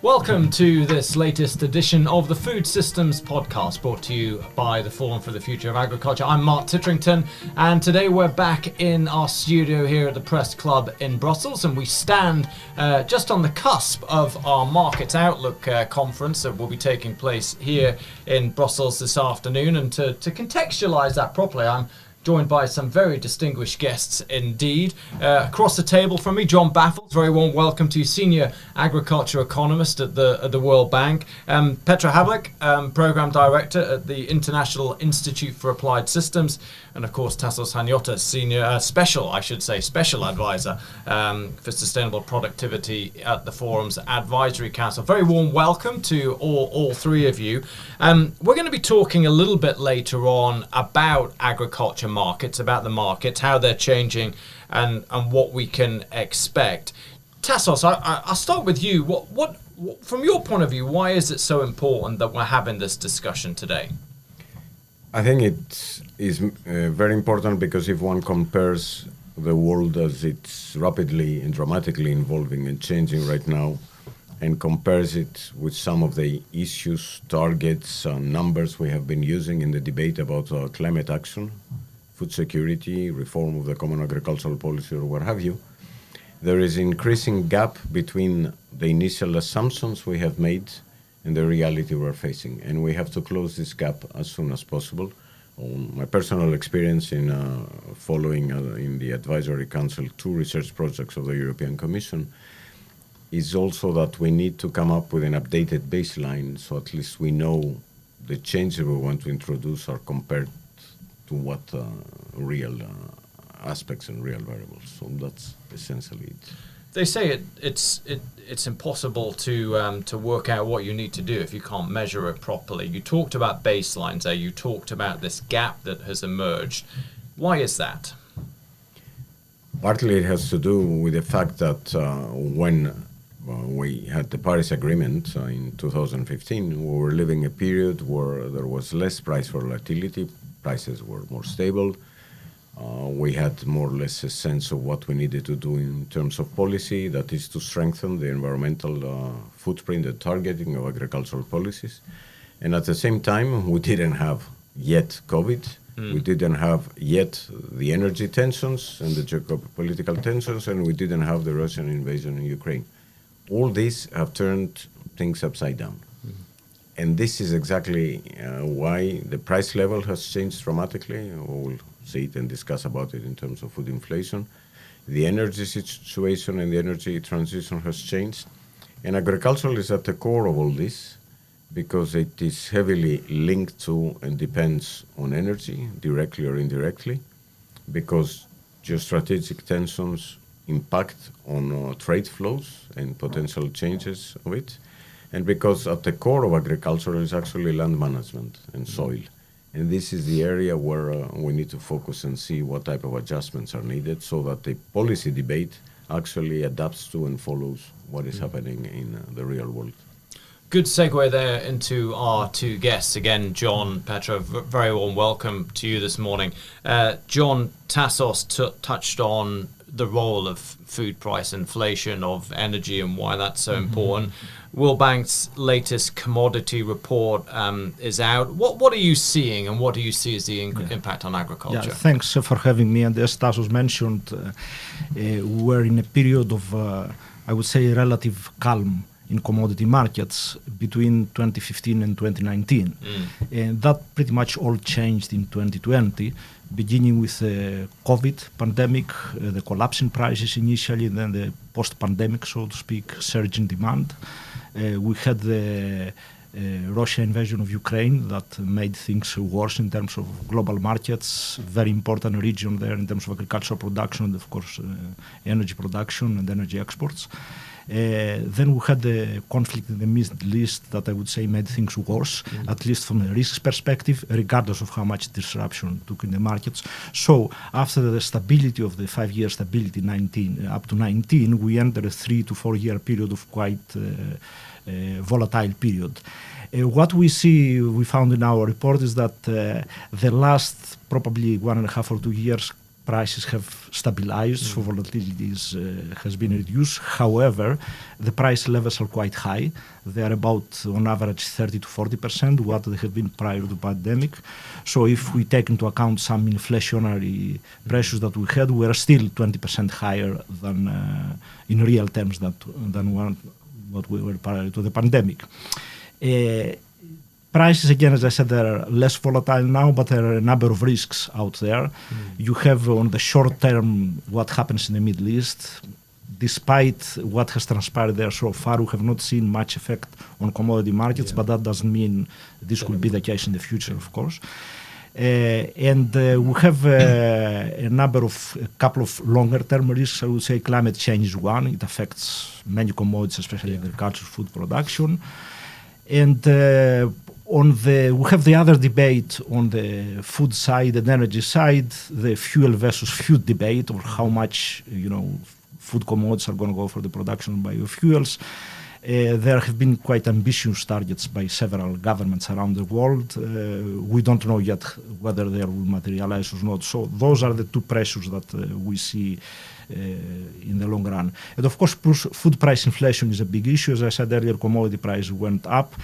Welcome to this latest edition of the Food Systems Podcast, brought to you by the Forum for the Future of Agriculture. I'm Mark Titterington, and today we're back in our studio here at the Press Club in Brussels, and we stand just on the cusp of our Markets Outlook conference that will be taking place here in Brussels this afternoon. And to contextualise that properly, I'm joined by some very distinguished guests indeed. Across the table from me, John Baffes, very warm welcome to you, Senior Agriculture Economist at the World Bank. Petr Havlik, Programme Director at the International Institute for Applied Systems. And of course, Tassos Haniotis, Special Advisor for Sustainable Productivity at the Forum's Advisory Council. Very warm welcome to all three of you. We're going to be talking a little bit later on about agriculture markets, about the markets, how they're changing, and what we can expect. Tassos, I'll start with you. What from your point of view, why is it so important that we're having this discussion today? I think it is very important because if one compares the world as it's rapidly and dramatically evolving and changing right now, and compares it with some of the issues, targets, numbers we have been using in the debate about climate action, food security, reform of the common agricultural policy, or what have you, there is increasing gap between the initial assumptions we have made and the reality we're facing. And we have to close this gap as soon as possible. My personal experience in following in the Advisory Council 2 research projects of the European Commission is also that we need to come up with an updated baseline, so at least we know the changes we want to introduce are compared to what real aspects and real variables. So that's essentially it. They say it's impossible to work out what you need to do if you can't measure it properly. You talked about baselines there. You talked about this gap that has emerged. Why is that? Partly it has to do with the fact that when we had the Paris Agreement in 2015, we were living a period where there was less price volatility, prices were more stable. We had more or less a sense of what we needed to do in terms of policy, that is to strengthen the environmental footprint and targeting of agricultural policies. And at the same time, we didn't have yet COVID. We didn't have yet the energy tensions and the geopolitical tensions, and we didn't have the Russian invasion in Ukraine. All these have turned things upside down. And this is exactly why the price level has changed dramatically. We'll see it and discuss about it in terms of food inflation. The energy situation and the energy transition has changed. And agriculture is at the core of all this because it is heavily linked to and depends on energy, directly or indirectly, because geostrategic tensions impact on trade flows and potential changes of it. And because at the core of agriculture is actually land management and soil. And this is the area where we need to focus and see what type of adjustments are needed so that the policy debate actually adapts to and follows what is happening in the real world. Good segue there into our two guests. Again, John, Petr, very warm welcome to you this morning. John, Tassos touched on the role of food price inflation, of energy, and why that's so important. World Bank's latest commodity report is out. What are you seeing, and what do you see as the impact on agriculture? Yeah, thanks for having me. And as Tassos mentioned, we're in a period of, I would say, relative calm in commodity markets between 2015 and 2019. And that pretty much all changed in 2020, beginning with the COVID pandemic, the collapse in prices initially, then the post-pandemic, so to speak, surge in demand. We had the Russia invasion of Ukraine that made things worse in terms of global markets, very important region there in terms of agricultural production and, of course, energy production and energy exports. Then we had the conflict in the Middle East that I would say made things worse, at least from a risk perspective, regardless of how much disruption took in the markets. So after the stability of the 5-year stability up to 19, we entered a 3 to 4 year period of quite volatile period. What we found in our report is that the last probably 1.5 or 2 years prices have stabilized, so volatility has been reduced. However, the price levels are quite high. They are about, on average, 30 to 40% what they have been prior to the pandemic. So if we take into account some inflationary pressures that we had, we are still 20% higher than in real terms than what we were prior to the pandemic. Prices, again, as I said, are less volatile now, but there are a number of risks out there. You have on the short term what happens in the Middle East. Despite what has transpired there so far, we have not seen much effect on commodity markets, but that doesn't mean this will be the case in the future, of course. And we have a couple of longer term risks. I would say climate change is one. It affects many commodities, especially agriculture, food production. And we have the other debate on the food side and energy side, the fuel versus food debate, or how much food commodities are going to go for the production of biofuels. There have been quite ambitious targets by several governments around the world. We don't know yet whether they will materialize or not. So those are the two pressures that we see in the long run. And of course, food price inflation is a big issue. As I said earlier, commodity prices went up.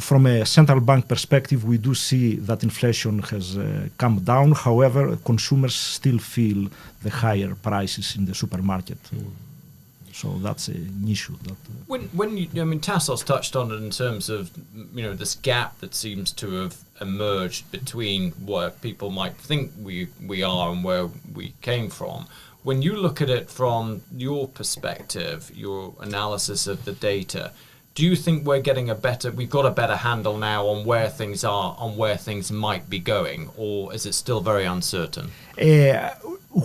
From a central bank perspective, we do see that inflation has come down. However, consumers still feel the higher prices in the supermarket. So that's an issue. Tassos touched on it in terms of this gap that seems to have emerged between where people might think we are and where we came from. When you look at it from your perspective, your analysis of the data, do you think we've got a better handle now on where things are, on where things might be going, or is it still very uncertain?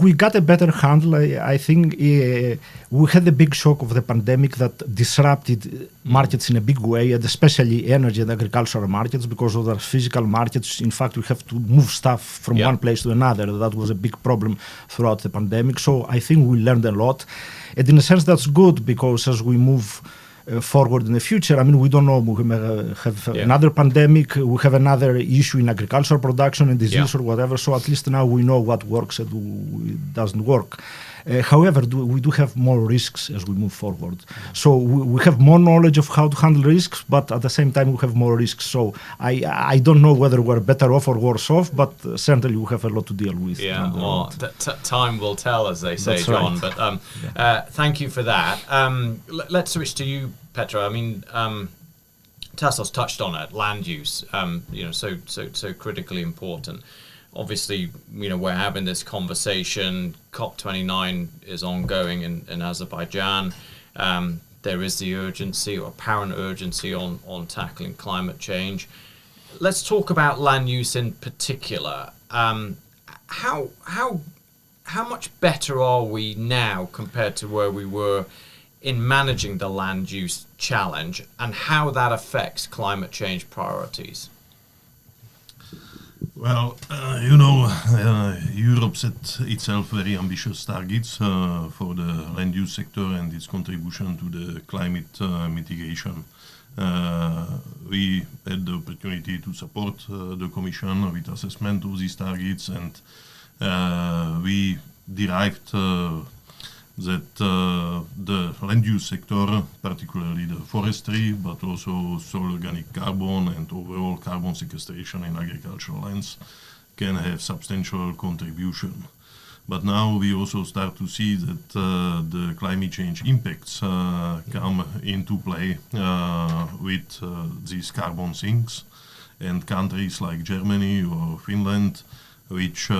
We got a better handle. I think we had the big shock of the pandemic that disrupted markets in a big way, and especially energy and agricultural markets, because of the physical markets. In fact, we have to move stuff from one place to another. That was a big problem throughout the pandemic. So I think we learned a lot. And in a sense, that's good, because as we move forward in the future, we don't know. We may have another pandemic, we have another issue in agricultural production and disease or whatever. So at least now we know what works and what doesn't work. However, we do have more risks as we move forward. So we have more knowledge of how to handle risks, but at the same time we have more risks. So I don't know whether we're better off or worse off, but certainly we have a lot to deal with. Yeah, well, time will tell, as they say, That's John. right. But thank you for that. Let's switch to you, Petr. Tassos touched on it, land use, so critically important. Obviously, we're having this conversation. COP29 is ongoing in Azerbaijan. There is the urgency, or apparent urgency, on tackling climate change. Let's talk about land use in particular. How much better are we now compared to where we were in managing the land use challenge, and how that affects climate change priorities? Well, Europe set itself very ambitious targets for the land use sector and its contribution to the climate mitigation. We had the opportunity to support the Commission with assessment of these targets, and we derived that the land use sector, particularly the forestry, but also soil organic carbon and overall carbon sequestration in agricultural lands, can have substantial contribution. But now we also start to see that the climate change impacts come into play with these carbon sinks, and countries like Germany or Finland, which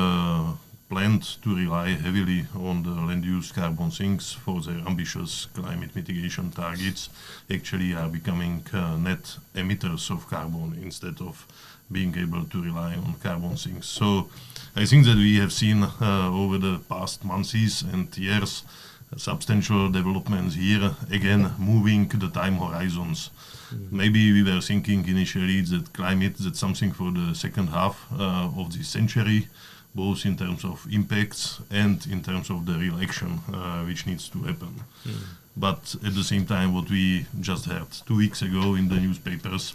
planned to rely heavily on the land-use carbon sinks for their ambitious climate mitigation targets, actually are becoming net emitters of carbon instead of being able to rely on carbon sinks. So I think that we have seen over the past months and years substantial developments here, again moving the time horizons. Maybe we were thinking initially that that's something for the second half of this century, both in terms of impacts and in terms of the real action which needs to happen. But at the same time, what we just heard 2 weeks ago in the newspapers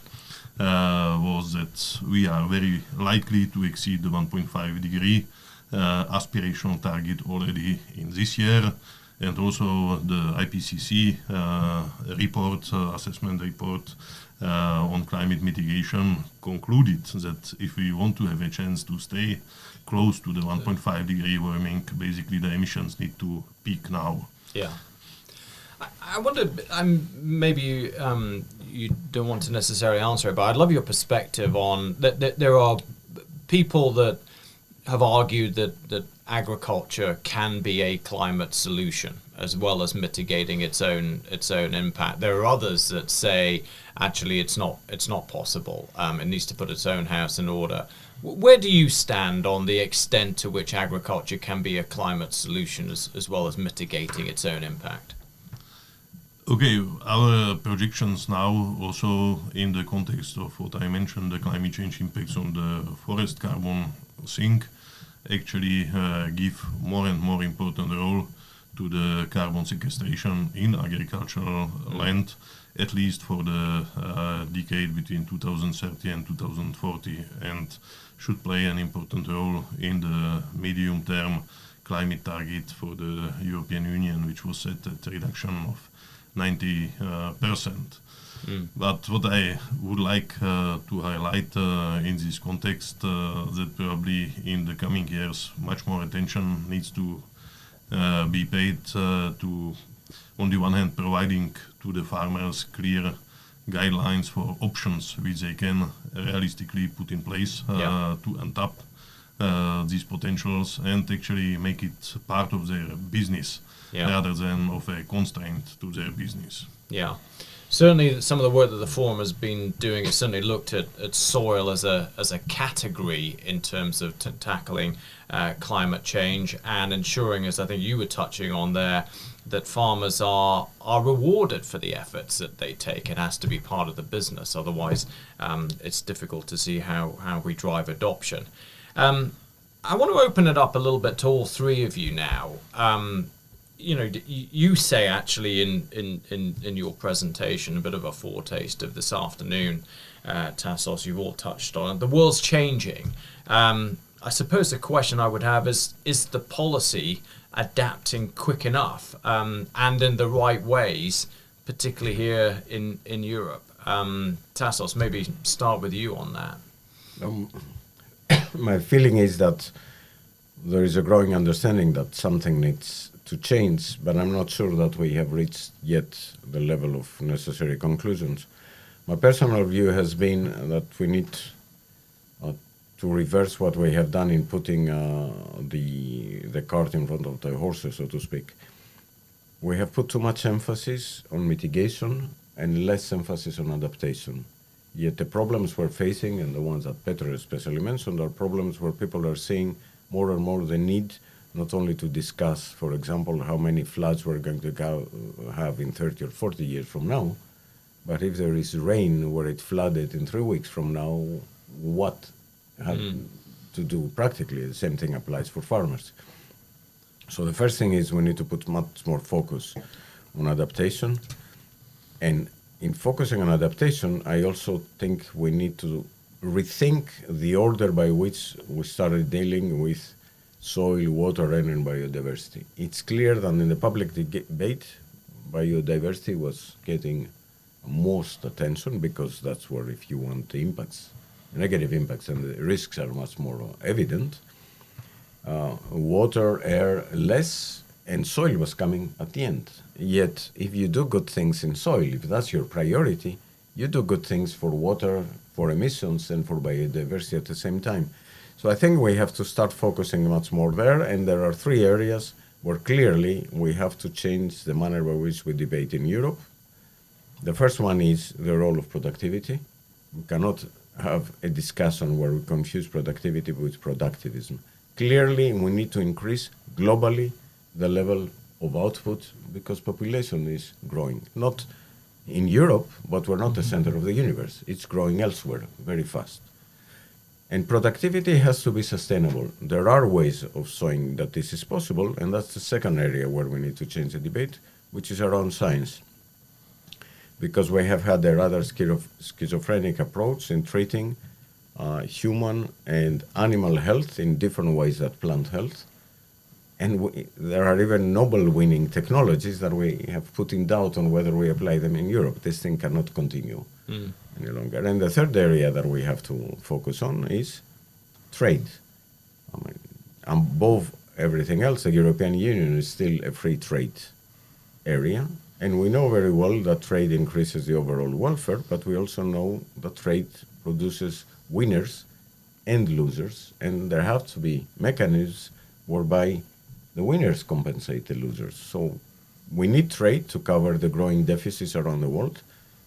was that we are very likely to exceed the 1.5 degree aspirational target already in this year. And also the IPCC assessment report on climate mitigation concluded that if we want to have a chance to stay close to the 1.5 degree warming, basically the emissions need to peak now. Yeah. I wonder, maybe you don't want to necessarily answer it, but I'd love your perspective on that. There are people that have argued that agriculture can be a climate solution as well as mitigating its own impact. There are others that say actually it's not possible. It needs to put its own house in order. Where do you stand on the extent to which agriculture can be a climate solution as well as mitigating its own impact? Okay, our projections now, also in the context of what I mentioned, the climate change impacts on the forest carbon sink, actually give more and more important role to the carbon sequestration in agricultural land, at least for the decade between 2030 and 2040, and should play an important role in the medium-term climate target for the European Union, which was set at a reduction of 90%. But what I would like to highlight in this context, that probably in the coming years much more attention needs to be paid to, on the one hand, providing to the farmers clear guidelines for options which they can realistically put in place to untap these potentials and actually make it part of their business rather than of a constraint to their business. Yeah. Certainly, some of the work that the Forum has been doing has certainly looked at soil as a category in terms of tackling climate change and ensuring, as I think you were touching on there, that farmers are rewarded for the efforts that they take. It has to be part of the business, otherwise it's difficult to see how we drive adoption. I want to open it up a little bit to all three of you now. You say actually in your presentation, a bit of a foretaste of this afternoon, Tassos, you've all touched on it. The world's changing. I suppose the question I would have is the policy adapting quick enough and in the right ways, particularly here in Europe? Tassos, maybe start with you on that. My feeling is that there is a growing understanding that something needs to change, but I'm not sure that we have reached yet the level of necessary conclusions. My personal view has been that we need to reverse what we have done in putting the cart in front of the horses, so to speak. We have put too much emphasis on mitigation and less emphasis on adaptation. Yet the problems we're facing, and the ones that Petr especially mentioned, are problems where people are seeing more and more the need not only to discuss, for example, how many floods we're going to have in 30 or 40 years from now, but if there is rain where it flooded in 3 weeks from now, what to do practically? The same thing applies for farmers. So the first thing is we need to put much more focus on adaptation. And in focusing on adaptation, I also think we need to rethink the order by which we started dealing with soil, water, and biodiversity. It's clear that in the public debate, biodiversity was getting most attention because that's where, if you want the impacts, negative impacts and the risks are much more evident. Water, air, less, and soil was coming at the end. Yet, if you do good things in soil, if that's your priority, you do good things for water, for emissions, and for biodiversity at the same time. So I think we have to start focusing much more there, and there are 3 areas where clearly we have to change the manner by which we debate in Europe. The first one is the role of productivity. We cannot have a discussion where we confuse productivity with productivism. Clearly, we need to increase globally the level of output because population is growing. Not in Europe, but we're not the center of the universe. It's growing elsewhere very fast. And productivity has to be sustainable. There are ways of showing that this is possible, and that's the second area where we need to change the debate, which is around science. Because we have had a rather schizophrenic approach in treating human and animal health in different ways than plant health. And there are even Nobel-winning technologies that we have put in doubt on whether we apply them in Europe. This thing cannot continue any longer. And the third area that we have to focus on is trade. I mean, above everything else, the European Union is still a free trade area. And we know very well that trade increases the overall welfare, but we also know that trade produces winners and losers. And there have to be mechanisms whereby the winners compensate the losers. So we need trade to cover the growing deficits around the world,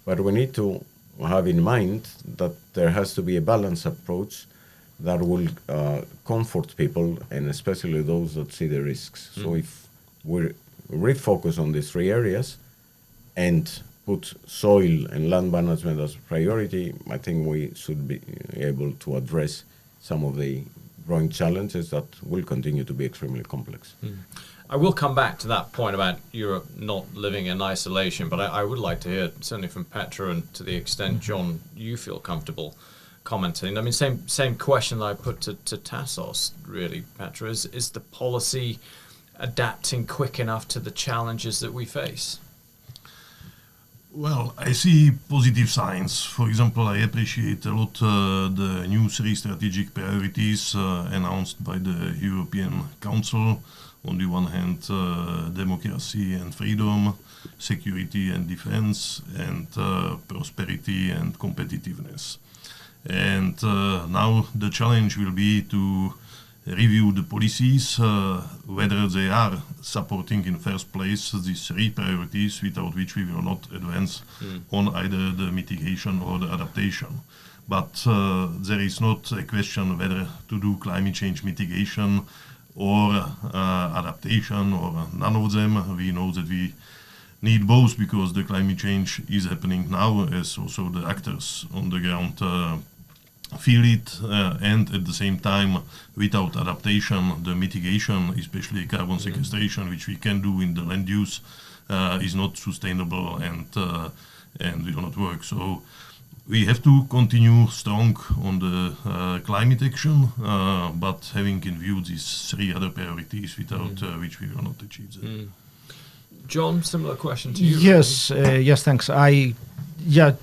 but we need to have in mind that there has to be a balanced approach that will comfort people, and especially those that see the risks. So if we refocus on these three areas and put soil and land management as a priority, I think we should be able to address some of the growing challenges that will continue to be extremely complex. I will come back to that point about Europe not living in isolation, but I would like to hear, certainly from Petr, and to the extent, John, you feel comfortable commenting. I mean, same question that I put to Tassos, really, Petr. Is the policy adapting quick enough to the challenges that we face? Well, I see positive signs. For example, I appreciate a lot the new three strategic priorities announced by the European Council. On the one hand, democracy and freedom, security and defense, and prosperity and competitiveness. And now the challenge will be to review the policies, whether they are supporting in first place these three priorities without which we will not advance on either the mitigation or the adaptation. But there is not a question whether to do climate change mitigation or adaptation or none of them. We know that we need both because the climate change is happening now, as also the actors on the ground feel it, and at the same time, without adaptation, the mitigation, especially carbon sequestration, which we can do in the land use, is not sustainable and will not work. So we have to continue strong on the climate action, but having in view these three other priorities without which we will not achieve that. John, similar question to you. Yes, yes, thanks.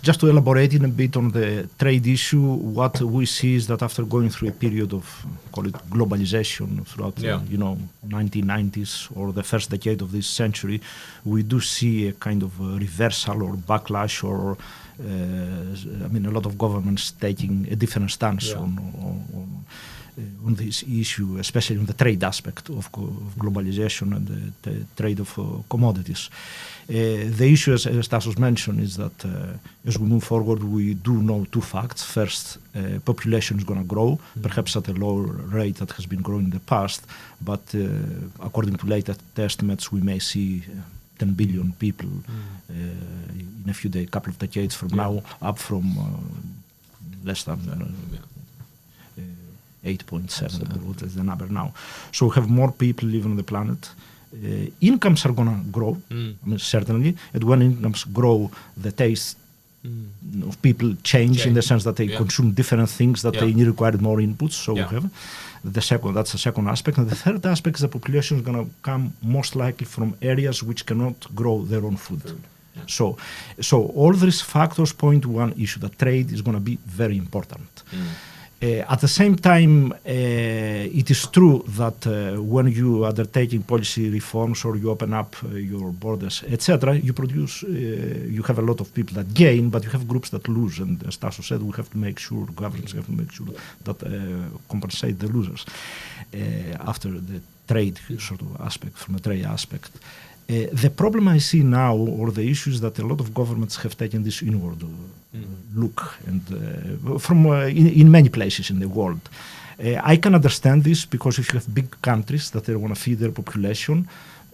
Just to elaborate in a bit on the trade issue, what we see is that after going through a period of, call it globalization throughout, 1990s or the first decade of this century, we do see a kind of a reversal or backlash or, a lot of governments taking a different stance on this issue, especially on the trade aspect of globalization and the trade of commodities. The issue, as Tassos mentioned, is that as we move forward, we do know two facts. First, population is going to grow, perhaps at a lower rate that has been growing in the past, but according to latest estimates, we may see 10 billion people in a couple of decades from now, up from less than 8.7, what is the number now. So we have more people living on the planet. Incomes are going to grow, certainly. And when incomes grow, the taste of people change in the sense that they consume different things, that they require more inputs. So we have that's the second aspect. And the third aspect is the population is going to come most likely from areas which cannot grow their own food. So all these factors point to one issue, that trade is going to be very important. At the same time, it is true that when you are undertaking policy reforms or you open up your borders, etc., you have a lot of people that gain, but you have groups that lose. And as Tassos said, we have to make sure, governments have to make sure that compensate the losers after the trade sort of aspect, from a trade aspect. The problem I see now, or the issue, is that a lot of governments have taken this inward look, and from in many places in the world. I can understand this because if you have big countries that they want to feed their population,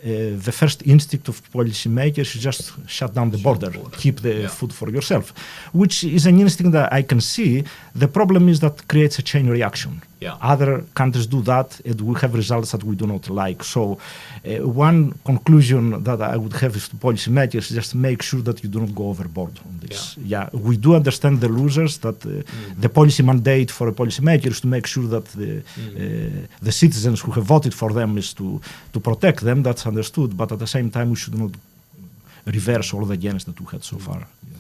the first instinct of policymakers is just shut down the border, keep the food for yourself, which is an instinct that I can see. The problem is that creates a chain reaction. Yeah. Other countries do that, and we have results that we do not like. So, one conclusion that I would have is to policymakers: just make sure that you do not go overboard on this. Yeah, we do understand the losers. That the policy mandate for a policymaker is to make sure that the citizens who have voted for them is to protect them. That's understood. But at the same time, we should not reverse all the gains that we had so far. Yeah.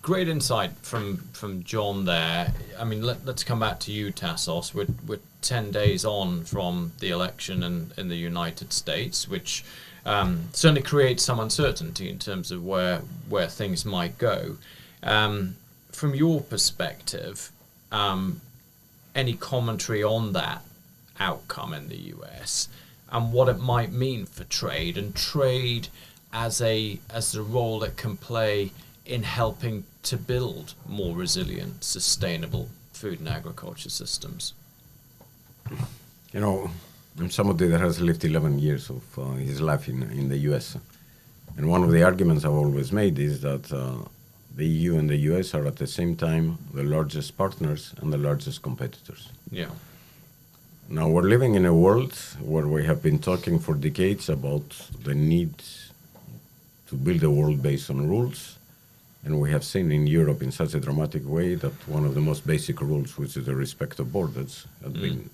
Great insight from John there. I mean, let's come back to you, Tassos. We're 10 days on from the election in the United States, which certainly creates some uncertainty in terms of where things might go. From your perspective, any commentary on that outcome in the US and what it might mean for trade, and trade as the role it can play in helping to build more resilient, sustainable food and agriculture systems? You know, I'm somebody that has lived 11 years of his life in the US. And one of the arguments I've always made is that the EU and the US are at the same time the largest partners and the largest competitors. Yeah. Now, we're living in a world where we have been talking for decades about the need to build a world based on rules. And we have seen in Europe in such a dramatic way that one of the most basic rules, which is the respect of borders, has been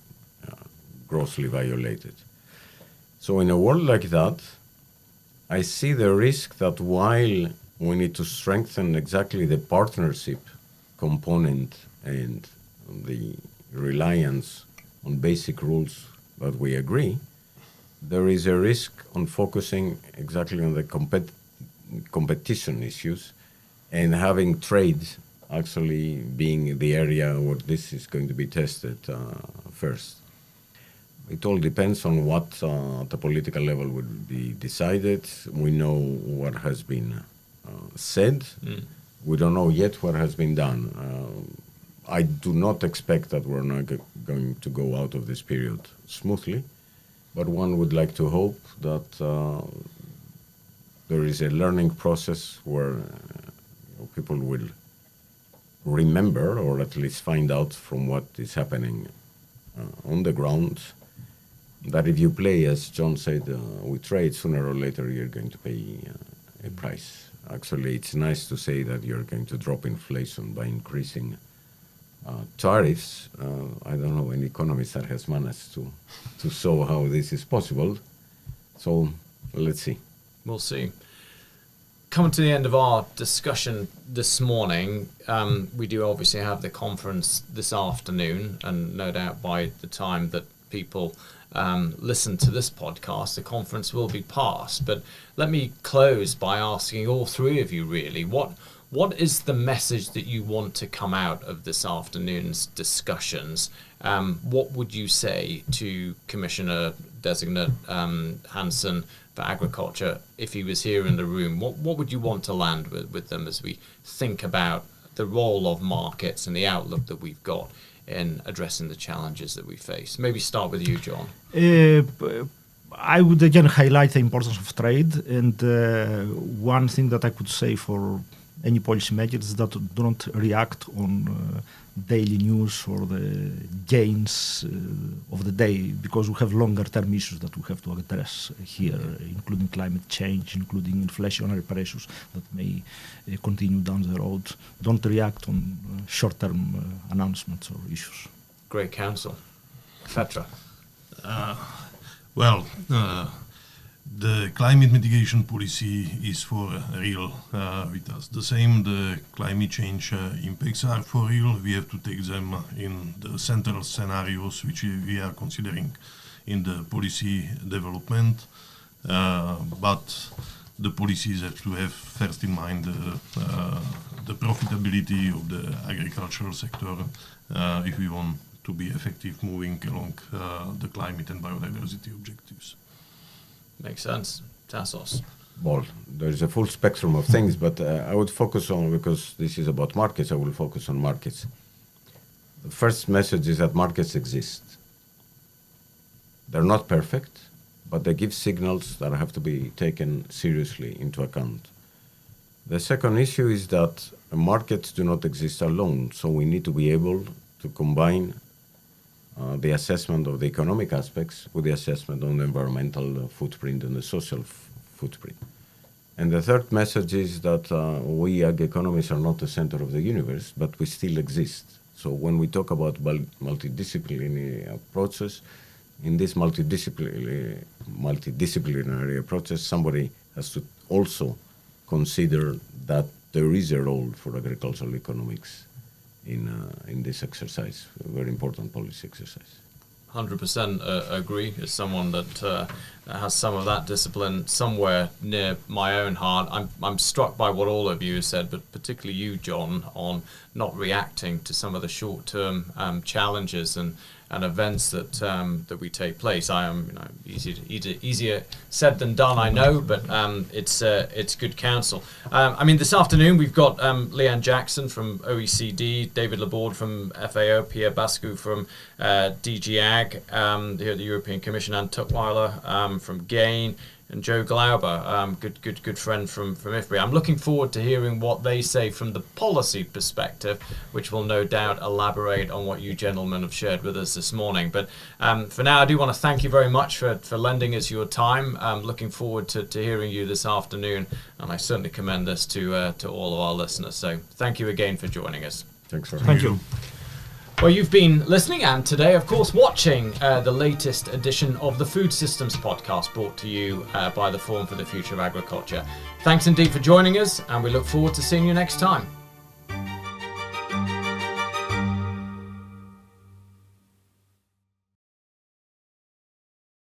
grossly violated. So in a world like that, I see the risk that while we need to strengthen exactly the partnership component and the reliance on basic rules that we agree, there is a risk on focusing exactly on the competition issues and having trade actually being the area where this is going to be tested first. It all depends on what at the political level would be decided. We know what has been said. We don't know yet what has been done. I do not expect that we're not going to go out of this period smoothly, but one would like to hope that there is a learning process where people will remember, or at least find out from what is happening on the ground, that if you play, as John said, with trade, sooner or later you're going to pay a price. Actually, it's nice to say that you're going to drop inflation by increasing tariffs. I don't know any economist that has managed to show how this is possible. So let's see. We'll see. Coming to the end of our discussion this morning, we do obviously have the conference this afternoon, and no doubt by the time that people listen to this podcast, the conference will be past. But let me close by asking all three of you really, what is the message that you want to come out of this afternoon's discussions? What would you say to Commissioner Designate Hansen for Agriculture if he was here in the room? What would you want to land with them as we think about the role of markets and the outlook that we've got in addressing the challenges that we face? Maybe start with you, John. I would again highlight the importance of trade, and one thing that I could say for any policymakers is that do not react on daily news or the gains of the day, because we have longer term issues that we have to address here, including climate change, including inflationary pressures that may continue down the road. Don't react on short term announcements or issues. Great counsel. Petr. The climate mitigation policy is for real with us. The same, the climate change impacts are for real. We have to take them in the central scenarios which we are considering in the policy development. But the policies have to have first in mind the profitability of the agricultural sector if we want to be effective moving along the climate and biodiversity objectives. Makes sense. Tassos. Well, there's a full spectrum of things, but I would focus on, because this is about markets, I will focus on markets. The first message is that markets exist. They're not perfect, but they give signals that have to be taken seriously into account. The second issue is that markets do not exist alone, so we need to be able to combine the assessment of the economic aspects with the assessment on the environmental footprint and the social footprint. And the third message is that we ag economists are not the center of the universe, but we still exist. So when we talk about multidisciplinary approaches, in this multidisciplinary approaches, somebody has to also consider that there is a role for agricultural economics in this exercise, a very important policy exercise. 100% agree. As someone that has some of that discipline somewhere near my own heart, I'm struck by what all of you have said, but particularly you, John, on not reacting to some of the short-term challenges and events that we take place. I am easier said than done, I know, but it's good counsel. This afternoon we've got Leanne Jackson from OECD, David Laborde from FAO, Pierre Bascu from DG Ag here at the European Commission, and Tutwiler from GAIN, and Joe Glauber, good friend from IFPRI. I'm looking forward to hearing what they say from the policy perspective, which will no doubt elaborate on what you gentlemen have shared with us this morning. But for now, I do want to thank you very much for lending us your time. I'm looking forward to hearing you this afternoon, and I certainly commend this to all of our listeners. So thank you again for joining us. Thanks for Thank you. Well, you've been listening and today, of course, watching the latest edition of the Food Systems Podcast, brought to you by the Forum for the Future of Agriculture. Thanks indeed for joining us, and we look forward to seeing you next time.